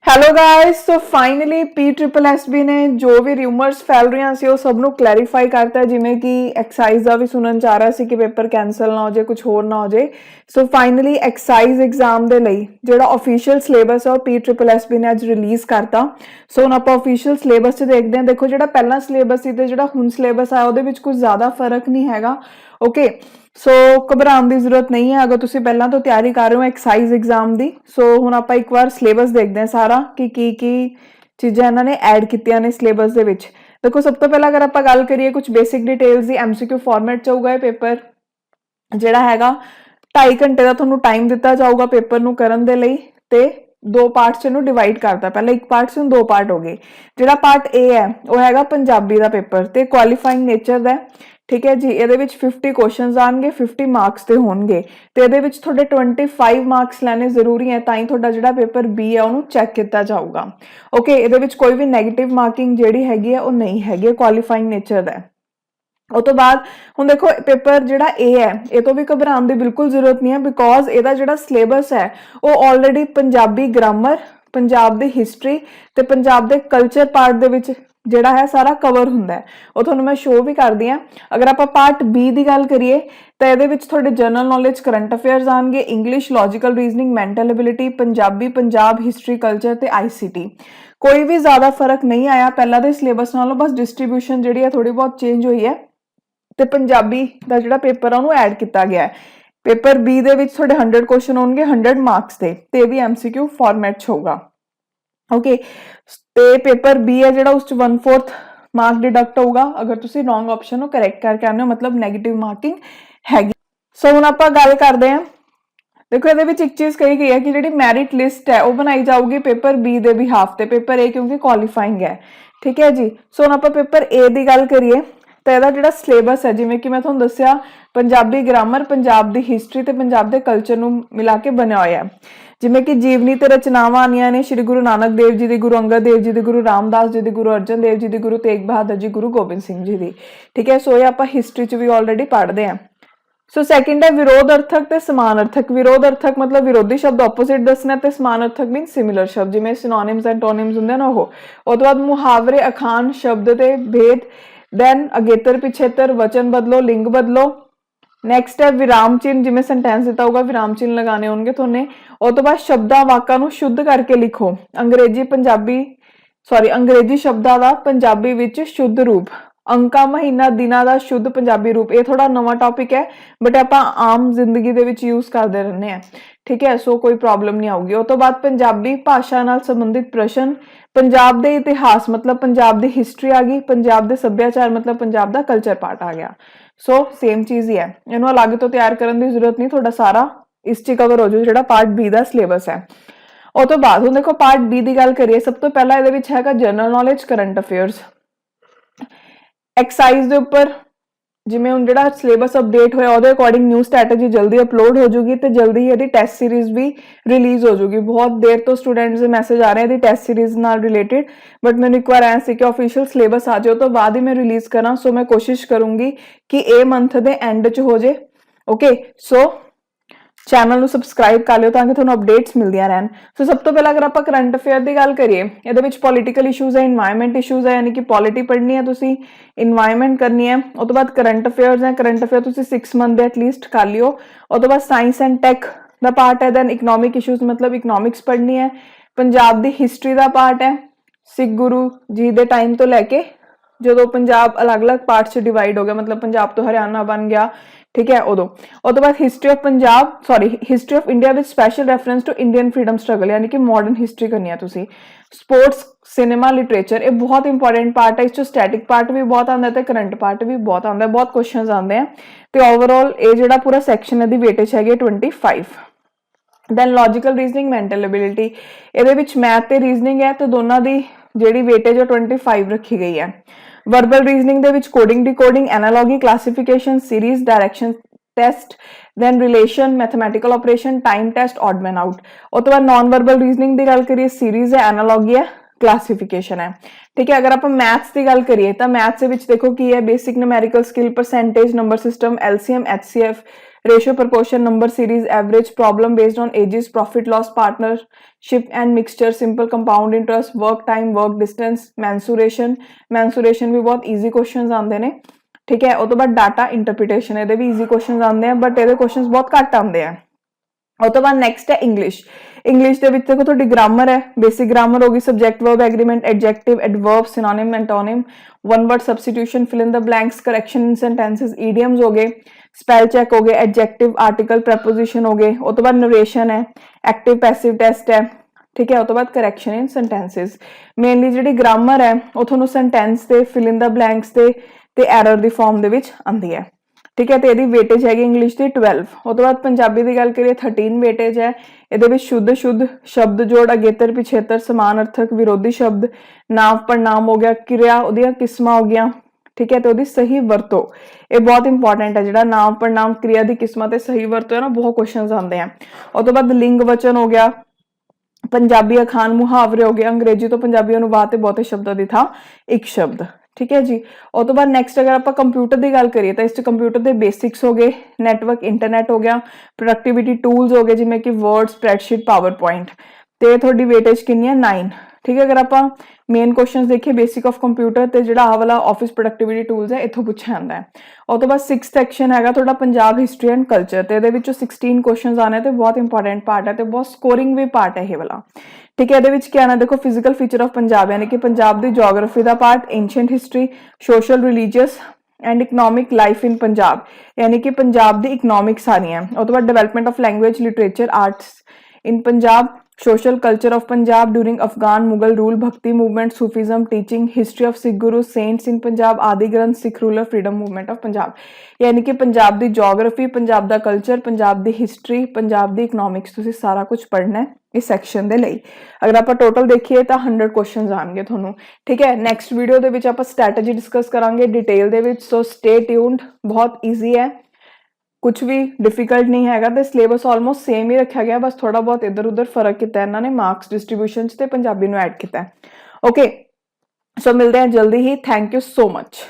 Hello guys so finally PSSB ਨੇ ਜੋ ਵੀ rumours ਫੈਲ ਰਹੀਆਂ ਸੀ ਉਹ ਸਭ ਨੂੰ ਕਲੈਰੀਫਾਈ ਕਰਤਾ ਜਿਵੇਂ ਕਿ ਐਕਸਾਈਜ਼ ਦਾ ਵੀ ਸੁਣਨ ਚ ਆ ਰਿਹਾ ਸੀ ਕਿ ਪੇਪਰ ਕੈਨਸਲ ਨਾ ਹੋ ਜਾਏ ਕੁਝ ਹੋਰ ਨਾ ਹੋ ਜਾਏ ਸੋ ਫਾਈਨਲੀ ਐਕਸਾਈਜ਼ ਐਗਜ਼ਾਮ ਦੇ ਲਈ ਜਿਹੜਾ ਆਫੀਸ਼ੀਅਲ ਸਿਲੇਬਸ ਹੈ ਉਹ PSSB ਨੇ ਅੱਜ ਰਿਲੀਜ਼ ਕਰਤਾ ਸੋ ਹੁਣ ਆਪਾਂ ਆਫੀਸ਼ੀਅਲ ਸਿਲੇਬਸ 'ਚ ਦੇਖਦੇ ਹਾਂ ਦੇਖੋ ਜਿਹੜਾ ਪਹਿਲਾਂ ਸਿਲੇਬਸ ਸੀ ਤੇ ਜਿਹੜਾ ਹੁਣ ਸਿਲੇਬਸ ਆ ਉਹਦੇ ਵਿੱਚ ਕੁਝ ਜ਼ਿਆਦਾ ਫਰਕ ਨਹੀਂ ਹੈਗਾ ਓਕੇ ਸੋ ਘਬਰਾਉਣ ਦੀ ਜ਼ਰੂਰਤ ਨਹੀਂ ਹੈ ਅਗਰ ਤੁਸੀਂ ਪਹਿਲਾਂ ਤੋਂ ਤਿਆਰੀ ਕਰ ਰਹੇ ਹੋ ਐਕਸਾਈਜ਼ ਐਗਜ਼ਾਮ ਦੀ ਸੋ ਹੁਣ ਆਪਾਂ ਇੱਕ ਵਾਰ ਸਿਲੇਬਸ ਦੇਖਦੇ ਹਾਂ ਸਾਰਾ ਕਿ ਕੀ ਚੀਜ਼ਾਂ ਇਹਨਾਂ ਨੇ ਐਡ ਕੀਤੀਆਂ ਨੇ ਸਿਲੇਬਸ ਦੇ ਵਿੱਚ ਦੇਖੋ ਸਭ ਤੋਂ ਪਹਿਲਾਂ ਅਗਰ ਆਪਾਂ ਗੱਲ ਕਰੀਏ ਕੁਝ ਬੇਸਿਕ ਡਿਟੇਲਸ ਦੀ MCQ ਫਾਰਮੈਟ ਚ ਹੋਊਗਾ ਇਹ ਪੇਪਰ ਜਿਹੜਾ ਹੈਗਾ 2.5 ਘੰਟੇ ਦਾ ਤੁਹਾਨੂੰ ਟਾਈਮ ਦਿੱਤਾ ਜਾਊਗਾ ਪੇਪਰ ਨੂੰ ਕਰਨ ਦੇ ਲਈ ਤੇ ਦੋ ਪਾਰਟਸ ਚ ਇਹਨੂੰ ਡਿਵਾਈਡ ਕਰਤਾ ਪਹਿਲਾਂ ਇੱਕ ਪਾਰਟ ਚ ਦੋ ਪਾਰਟ ਹੋ ਗਏ ਜਿਹੜਾ ਪਾਰਟ A ਹੈ ਉਹ ਹੈਗਾ ਪੰਜਾਬੀ ਦਾ ਪੇਪਰ ਤੇ ਕੁਆਲੀਫਾਈਂਗ ਨੇਚਰ ਦਾ ਠੀਕ ਹੈ ਜੀ ਇਹਦੇ ਵਿੱਚ 50 ਕੁਐਸਚਨਸ ਆਣਗੇ 50 ਮਾਰਕਸ ਤੇ ਹੋਣਗੇ ਤੇ ਇਹਦੇ ਵਿੱਚ ਤੁਹਾਡੇ 25 ਮਾਰਕਸ ਲੈਣੇ ਜ਼ਰੂਰੀ ਹੈ ਤਾਂ ਹੀ ਤੁਹਾਡਾ ਜਿਹੜਾ ਪੇਪਰ B ਹੈ ਉਹਨੂੰ ਚੈੱਕ ਕੀਤਾ ਜਾਊਗਾ ਓਕੇ ਇਹਦੇ ਵਿੱਚ ਕੋਈ ਵੀ 네ਗੇਟਿਵ ਮਾਰਕਿੰਗ ਜਿਹੜੀ ਹੈਗੀ ਹੈ ਉਹ ਨਹੀਂ ਹੈਗੀ ਕੁਆਲੀਫਾਈਂਗ ਨੇਚਰ ਦਾ ਉਹ ਤੋਂ ਬਾਅਦ ਹੁਣ ਦੇਖੋ ਪੇਪਰ ਜਿਹੜਾ A ਹੈ ਇਹ ਤੋਂ ਵੀ ਘਬਰਾਉਣ ਦੀ ਬਿਲਕੁਲ ਜ਼ਰੂਰਤ ਨਹੀਂ ਹੈ ਬਿਕੋਜ਼ ਇਹਦਾ ਜਿਹੜਾ ਸਿਲੇਬਸ ਹੈ ਉਹ ਆਲਰੇਡੀ ਪੰਜਾਬੀ ਗ੍ਰਾਮਰ ਪੰਜਾਬ ਦੀ ਹਿਸਟਰੀ ਤੇ ਪੰਜਾਬ ਦੇ ਕਲਚਰ ਪਾਰਟ ਦੇ ਵਿੱਚ ਜਿਹੜਾ ਹੈ ਸਾਰਾ ਕਵਰ ਹੁੰਦਾ ਹੈ ਉਹ ਤੁਹਾਨੂੰ ਮੈਂ ਸ਼ੋਅ ਵੀ ਕਰਦੀ ਆ ਅਗਰ ਆਪਾਂ ਪਾਰਟ B ਦੀ ਗੱਲ ਕਰੀਏ ਤਾਂ ਇਹਦੇ ਵਿੱਚ ਤੁਹਾਡੇ ਜਨਰਲ ਨੌਲੇਜ ਕਰੰਟ ਅਫੇਅਰਸ ਆਣਗੇ English logical reasoning mental ability Punjabi Punjab history culture ਤੇ ICT ਕੋਈ ਵੀ ਜ਼ਿਆਦਾ ਫਰਕ ਨਹੀਂ ਆਇਆ ਪਹਿਲਾਂ ਦੇ ਸਿਲੇਬਸ ਨਾਲੋਂ ਬਸ ਡਿਸਟ੍ਰੀਬਿਊਸ਼ਨ ਜਿਹੜੀ ਹੈ ਥੋੜੀ ਬਹੁਤ ਚੇਂਜ ਹੋਈ ਹੈ ਤੇ ਪੰਜਾਬੀ ਦਾ ਜਿਹੜਾ ਪੇਪਰ ਆ ਉਹਨੂੰ ਐਡ ਕੀਤਾ ਗਿਆ ਹੈ ਪੇਪਰ B ਦੇ ਵਿੱਚ ਤੁਹਾਡੇ 100 ਕੁਐਸਚਨ ਹੋਣਗੇ 100 ਮਾਰਕਸ ਦੇ ਤੇ ਇਹ ਵੀ MCQ ਫਾਰਮੈਟ 'ਚ ਹੋਊਗਾ ਓਕੇ ਤੇ ਪੇਪਰ B ਹੈ ਜਿਹੜਾ ਉਸ 'ਚ 1/4 ਮਾਰਕ ਡਿਡਕਟ ਹੋਊਗਾ ਅਗਰ ਤੁਸੀਂ ਰੋਂਗ ਆਪਸ਼ਨ ਨੂੰ ਕਰੈਕਟ ਕਰਕੇ ਆਉਂਦੇ ਹੋ ਮਤਲਬ 네ਗੇਟਿਵ ਮਾਰਕਿੰਗ ਹੈਗੀ ਸੋ ਹੁਣ ਆਪਾਂ ਗੱਲ ਕਰਦੇ ਹਾਂ ਦੇਖੋ ਇਹਦੇ ਵਿੱਚ ਇੱਕ ਚੀਜ਼ ਕਹੀ ਗਈ ਹੈ ਕਿ ਜਿਹੜੀ ਮੈਰਿਟ ਲਿਸਟ ਹੈ ਉਹ ਬਣਾਈ ਜਾਊਗੀ ਪੇਪਰ B ਦੇ ਬਿਹਾਫ ਤੇ ਪੇਪਰ A ਕਿਉਂਕਿ ਕੁਆਲੀਫਾਈਂਗ ਹੈ ਠੀਕ ਹੈ ਜੀ ਸੋ ਹੁਣ ਆਪਾਂ ਪੇਪਰ A ਦੀ ਗੱਲ ਕਰੀਏ ਤਾਂ ਇਹਦਾ ਜਿਹੜਾ ਸਿਲੇਬਸ ਹੈ ਜਿਵੇਂ ਕਿ ਮੈਂ ਤੁਹਾਨੂੰ ਦੱਸਿਆ ਪੰਜਾਬੀ ਗ੍ਰਾਮਰ ਪੰਜਾਬ ਦੀ ਹਿਸਟਰੀ ਤੇ ਪੰਜਾਬ ਦੇ ਕਲਚਰ ਨੂੰ ਮਿਲਾ ਕੇ ਬਣਿਆ ਹੋਇਆ ਹੈ ਜਿਵੇਂ ਕਿ ਜੀਵਨੀ ਤੇ ਰਚਨਾਵਾਂ ਆਨੀਆਂ ਨੇ ਸ਼੍ਰੀ ਗੁਰੂ ਨਾਨਕ ਦੇਵ ਜੀ ਦੀ ਗੁਰੂ ਅੰਗਦ ਦੇਵ ਜੀ ਦੀ ਗੁਰੂ ਰਾਮਦਾਸ ਜੀ ਦੀ ਗੁਰੂ ਅਰਜਨ ਦੇਵ ਜੀ ਦੀ ਗੁਰੂ ਤੇਗ ਬਹਾਦਰ ਜੀ ਗੁਰੂ ਗੋਬਿੰਦ ਸਿੰਘ ਜੀ ਦੀ ਠੀਕ ਹੈ ਸੋ ਇਹ ਆਪਾਂ ਹਿਸਟਰੀ 'ਚ ਵੀ ਆਲਰੇਡੀ ਪੜ੍ਹਦੇ ਹਾਂ ਸੋ ਸੈਕਿੰਡ ਹੈ ਵਿਰੋਧ ਅਰਥਕ ਤੇ ਸਮਾਨ ਅਰਥਕ ਵਿਰੋਧ ਅਰਥਕ ਮਤਲਬ ਵਿਰੋਧੀ ਸ਼ਬਦ ਆਪੋਜ਼ਿਟ ਦੱਸਣਾ ਤੇ ਸਮਾਨ ਅਰਥਕ ਮੀਨ ਸਿਮਿਲਰ ਸ਼ਬਦ ਜਿਵੇਂ ਸਿਨੋਨਿਮਸ ਐਂਟੋਨਿਮਸ ਹੁੰਦੇ ਨਾ ਉਹ ਤੋਂ ਬਾਅਦ ਮੁਹਾਵਰੇ ਅਖਾਣ ਸ਼ਬਦ ਤੇ ਭੇਦ ਦੈਨ ਅਗੇਤਰ ਪਿਛੇਤਰ ਵਚਨ ਬਦਲੋ ਲਿੰਗ ਬਦਲੋ ਨੈਕਸਟ ਹੈ ਵਿਰਾਮ ਚਿੰਨ ਜਿਵੇਂ ਸੈਂਟੈਂਸ ਦਿੱਤਾ ਹੋਊਗਾ ਵਿਰਾਮ ਚਿੰਨ ਲਗਾਣੇ ਹੋਣਗੇ ਤੁਹਾਨੇ ਉਹ ਤੋਂ ਬਾਅਦ ਸ਼ਬਦਾਂ ਵਾਕਾਂ ਨੂੰ ਸ਼ੁੱਧ ਕਰਕੇ ਲਿਖੋ ਅੰਗਰੇਜ਼ੀ ਸ਼ਬਦਾਂ ਦਾ ਪੰਜਾਬੀ ਵਿੱਚ ਸ਼ੁੱਧ ਰੂਪ ਅੰਕਾਂ ਮਹੀਨਾ ਦਿਨਾਂ ਦਾ ਸ਼ੁੱਧ ਪੰਜਾਬੀ ਰੂਪ ਇਹ ਥੋੜਾ ਨਵਾਂ ਟੌਪਿਕ ਹੈ ਬਟ ਆਪਾਂ ਆਮ ਜ਼ਿੰਦਗੀ ਦੇ ਵਿੱਚ ਯੂਜ਼ ਕਰਦੇ ਰਹਿੰਦੇ ਆ ਠੀਕ ਹੈ ਸੋ ਕੋਈ ਪ੍ਰੋਬਲਮ ਨਹੀਂ ਆਊਗੀ ਉਹ ਤੋਂ ਬਾਅਦ ਪੰਜਾਬੀ ਭਾਸ਼ਾ ਨਾਲ ਸੰਬੰਧਿਤ ਪ੍ਰਸ਼ਨ ਪੰਜਾਬ ਦੇ ਇਤਿਹਾਸ ਮਤਲਬ ਪੰਜਾਬ ਦੀ ਹਿਸਟਰੀ ਆ ਗਈ ਪੰਜਾਬ ਦੇ ਸੱਭਿਆਚਾਰ ਮਤਲਬ ਪੰਜਾਬ ਦਾ ਕਲਚਰ ਪਾਰਟ ਆ ਗਿਆ ਸੋ ਸੇਮ ਚੀਜ਼ ਹੀ ਹੈ ਇਹਨੂੰ ਅਲੱਗ ਤੋਂ ਤਿਆਰ ਕਰਨ ਦੀ ਜ਼ਰੂਰਤ ਨਹੀਂ ਤੁਹਾਡਾ ਸਾਰਾ ਇਸ 'ਚ ਕਵਰ ਹੋ ਜਾਊ ਜਿਹੜਾ ਪਾਰਟ B ਦਾ ਸਿਲੇਬਸ ਹੈ ਉਹ ਤੋਂ ਬਾਅਦ ਹੁਣ ਦੇਖੋ ਪਾਰਟ B ਦੀ ਗੱਲ ਕਰੀਏ ਸਭ ਤੋਂ ਪਹਿਲਾਂ ਇਹਦੇ ਵਿੱਚ ਹੈਗਾ general knowledge current affairs excise ਦੇ ਉੱਪਰ ਜਿਵੇਂ ਹੁਣ ਜਿਹੜਾ ਸਿਲੇਬਸ ਅਪਡੇਟ ਹੋਇਆ ਉਹਦੇ ਅਕੋਰਡਿੰਗ ਨਿਊ ਸਟ੍ਰੈਟਜੀ ਜਲਦੀ ਅਪਲੋਡ ਹੋ ਜੂਗੀ ਤੇ ਜਲਦੀ ਹੀ ਇਹਦੀ ਟੈਸਟ ਸੀਰੀਜ਼ ਵੀ ਰਿਲੀਜ਼ ਹੋ ਜੂਗੀ ਬਹੁਤ ਦੇਰ ਤੋਂ ਸਟੂਡੈਂਟਸ ਦੇ ਮੈਸੇਜ ਆ ਰਹੇ ਇਹਦੀ ਟੈਸਟ ਸੀਰੀਜ਼ ਨਾਲ ਰਿਲੇਟਡ ਬਟ ਮੈਨੂੰ ਇੱਕ ਵਾਰ ਐਂ ਸੀ ਕਿ ਆਫੀਸ਼ੀਅਲ ਸਿਲੇਬਸ ਆ ਜਾਓ ਤੋਂ ਬਾਅਦ ਹੀ ਮੈਂ ਰਿਲੀਜ਼ ਕਰਾਂ ਸੋ ਮੈਂ ਕੋਸ਼ਿਸ਼ ਕਰੂੰਗੀ ਕਿ ਇਹ ਮੰਥ ਦੇ ਐਂਡ 'ਚ ਹੋ ਜੇ ਓਕੇ ਸੋ ਚੈਨਲ ਨੂੰ ਸਬਸਕ੍ਰਾਈਬ ਕਰ ਲਿਓ ਤਾਂ ਕਿ ਤੁਹਾਨੂੰ ਅਪਡੇਟਸ ਮਿਲਦੀਆਂ ਰਹਿਣ ਸੋ ਸਭ ਤੋਂ ਪਹਿਲਾਂ ਅਗਰ ਆਪਾਂ ਕਰੰਟ ਅਫੇਅਰ ਦੀ ਗੱਲ ਕਰੀਏ ਇਹਦੇ ਵਿੱਚ ਪੋਲੀਟੀਕਲ ਇਸ਼ੂਜ਼ ਹੈ এনवायरमेंट ਇਸ਼ੂਜ਼ ਹੈ ਯਾਨੀ ਕਿ ਪੋਲਿਟੀ ਪੜ੍ਹਨੀ ਹੈ ਤੁਸੀਂ এনवायरमेंट ਕਰਨੀ ਹੈ ਉਹ ਤੋਂ ਬਾਅਦ ਕਰੰਟ ਅਫੇਅਰਸ ਹੈ ਕਰੰਟ ਅਫੇਅਰ ਤੁਸੀਂ 6 ਮੰਥ ਦੇ ਐਟਲੀਸਟ ਕਰ ਲਿਓ ਉਹ ਤੋਂ ਬਾਅਦ ਸਾਇੰਸ ਐਂਡ ਟੈਕ ਦਾ ਪਾਰਟ ਹੈ ਦੈਨ ਇਕਨੋਮਿਕ ਇਸ਼ੂਜ਼ ਮਤਲਬ ਇਕਨੋਮਿਕਸ ਪੜ੍ਹਨੀ ਹੈ ਪੰਜਾਬ ਦੀ ਹਿਸਟਰੀ ਦਾ ਪਾਰਟ ਹੈ ਸਿੱਖ ਗੁਰੂ ਜੀ ਦੇ ਟਾਈਮ ਤੋਂ ਲੈ ਕੇ ਜਦੋਂ ਪੰਜਾਬ ਅਲੱਗ-ਅਲੱਗ ਪਾਰਟਸ 'ਚ ਡਿਵਾਈਡ ਹੋ ਗਿਆ ਮਤਲਬ ਪੰਜਾਬ ਤੋਂ ਹਰਿਆਣਾ ਬਣ ਗਿਆ ਠੀਕ ਹੈ ਉਦੋਂ ਉਹ ਤੋਂ ਬਾਅਦ history of India with special reference to Indian freedom struggle ਯਾਨੀ ਕਿ ਮਾਡਰਨ ਹਿਸਟਰੀ ਕਰਨੀ ਹੈ ਤੁਸੀਂ ਸਪੋਰਟਸ ਸਿਨੇਮਾ ਲਿਟਰੇਚਰ ਇਹ ਬਹੁਤ ਇੰਪੋਰਟੈਂਟ ਪਾਰਟ ਹੈ ਇਸ 'ਚ ਸਟੈਟਿਕ ਪਾਰਟ ਵੀ ਬਹੁਤ ਆਉਂਦਾ ਤੇ ਕਰੰਟ ਪਾਰਟ ਵੀ ਬਹੁਤ ਆਉਂਦਾ ਬਹੁਤ ਕੁਐਸਚਨਸ ਆਉਂਦੇ ਆ ਤੇ ਓਵਰਆਲ ਇਹ ਜਿਹੜਾ ਪੂਰਾ ਸੈਕਸ਼ਨ ਹੈ ਦੀ ਵੇਟੇਜ ਹੈਗੀ 25 then logical reasoning mental ability ਇਹਦੇ ਵਿੱਚ ਮੈਥ ਤੇ ਰੀਜ਼ਨਿੰਗ ਹੈ ਤੇ ਦੋਨਾਂ ਦੀ ਜਿਹੜੀ ਵੇਟੇਜ ਹੈ 25 ਰੱਖੀ ਗਈ ਹੈ ਵਰਬਲ ਰੀਜ਼ਨਿੰਗ ਦੇ ਵਿੱਚ coding decoding analogy classification series direction test then relation mathematical operation time test odd man out ਉਹ ਤੋਂ ਬਾਅਦ ਨਾਨ ਵਰਬਲ ਰੀਜ਼ਨਿੰਗ ਦੀ ਗੱਲ ਕਰੀਏ ਸੀਰੀਜ਼ ਹੈ ਐਨਾਲੋਗੀ ਹੈ क्लासिफिकेशन है। ठीक है, अगर आप मैथ्स की गल करिए तो मैथ्स के विच देखो की है basic numerical skill, percentage, number system, LCM, HCF, ratio, proportion, number series, average, problem based on edges, profit loss, partnership and mixture, simple compound interest, work time, work distance, mensuration भी बहुत easy question आते हैं। ठीक है, उस तो बाद data interpretation, ये भी ईजी क्वेश्चन आते हैं बट ये क्वेश्चन बहुत घट आते हैं। उस तो बाद नैक्सट है इंग्लिश के विच देखो तुहाडी ग्रामर है, बेसिक ग्रामर होगी, subject verb agreement, adjective, adverb, synonym, antonym, one word substitution, fill in the blanks, correction in sentences, idioms हो गए, स्पेल चेक हो गए, एडजैक्टिव, आर्टिकल, प्रपोजिशन हो गए। उस तो बाद नरेशन है, एक्टिव पैसिव टेस्ट है। ठीक है, उस तो बाद करेक्शन इन सेंटेंसेस। मेनली जिहड़ी ग्रामर है वो तुहानू सेंटेंस ते फिल इन द ब्लैंक्स ते एरर दी फॉर्म दे विच आंदी है। ठीक है, तो यदि वेटेज है इंग्लिश की 12। उस तो बाद पंजाबी की गल करिए 13 वेटेज है। ये शुद्ध शब्द जोड़, अगेतर, पिछेतर, समानार्थक, विरोधी शब्द, नाम पड़नाम हो गया, क्रिया उहदियां किस्मां हो गया। ठीक है, तो उहदी सही वरतो ये बहुत इंपॉर्टेंट है, जिहड़ा नाम पड़नाम क्रिया की किस्मां ते सही वरतो है ना, बहुत क्वेश्चन आते हैं। उस तो बाद लिंग वचन हो गया, पंजाबी अखान, मुहावरे हो गए, अंग्रेजी तो पंजाबी अनुवाद बहुते शब्दों की था एक शब्द। ठीक है जी, उस तो बाद नैक्सट अगर आप कंप्यूटर की गल करिए तो इस कंप्यूटर के बेसिक्स हो गए, नैटवर्क इंटरनेट हो गया, प्रोडक्टिविटी टूल्स हो गए जिमें कि वर्ड, स्प्रैडशीट, पावर पॉइंट, तो थोड़ी वेटेज कितनी है 9। ठीक है, अगर आप मेन क्वेश्चन देखिए बेसिक ऑफ कंप्यूटर तो जो वाला ऑफिस प्रोडक्टिविटी टूल्स है इतों पूछा जाता है। उस तो बाद 6th सैक्शन है थोड़ा पंजाब हिस्टरी एंड कल्चर, तो ये 16 क्वेश्चन आने तो बहुत इंपॉर्टेंट पार्ट है, तो बहुत स्कोरिंग भी पार्ट है ये वाला। ठीक है, ये क्या आना देखो फिजिकल फीचर ऑफ पंजाब यानी कि पंजाब की जोग्राफी का part, ancient history, social religious and economic life in Punjab यानी कि पंजाब की इकनॉमिक्स आ रही हैं। उस तो बाद development of language, literature, arts in Punjab, social culture of Punjab during Afghan Mughal rule, Bhakti movement, Sufism, teaching, history of Sikh guru, saints in Punjab, Adi Granth, Sikh ruler, freedom movement of Punjab. यानी कि पंजाब की जोग्राफी, पंजाब का कल्चर, पंजाब की हिस्टरी, पंजाब की इकनॉमिक्स तुसीं सारा कुछ पढ़ना है इस सैक्शन के लिए। अगर आप टोटल देखिए तो 100 क्वेश्चन आएंगे थोनों। ठीक है, नैक्सट वीडियो के विच आपां स्ट्रैटेजी डिस्कस करांगे डिटेल दे विच, सो स्टे ट्यून्ड। बहुत ईजी है, कुछ भी डिफिकल्ट नहीं हैगा, तो सिलेबस ऑलमोस्ट सेम ही रखा गया, बस थोड़ा बहुत इधर उधर फर्क किया इन्होंने मार्क्स डिस्ट्रीब्यूशन से पंजाबी नूं ऐड किया। ओके, सो मिलते हैं जल्दी ही। Thank you so much.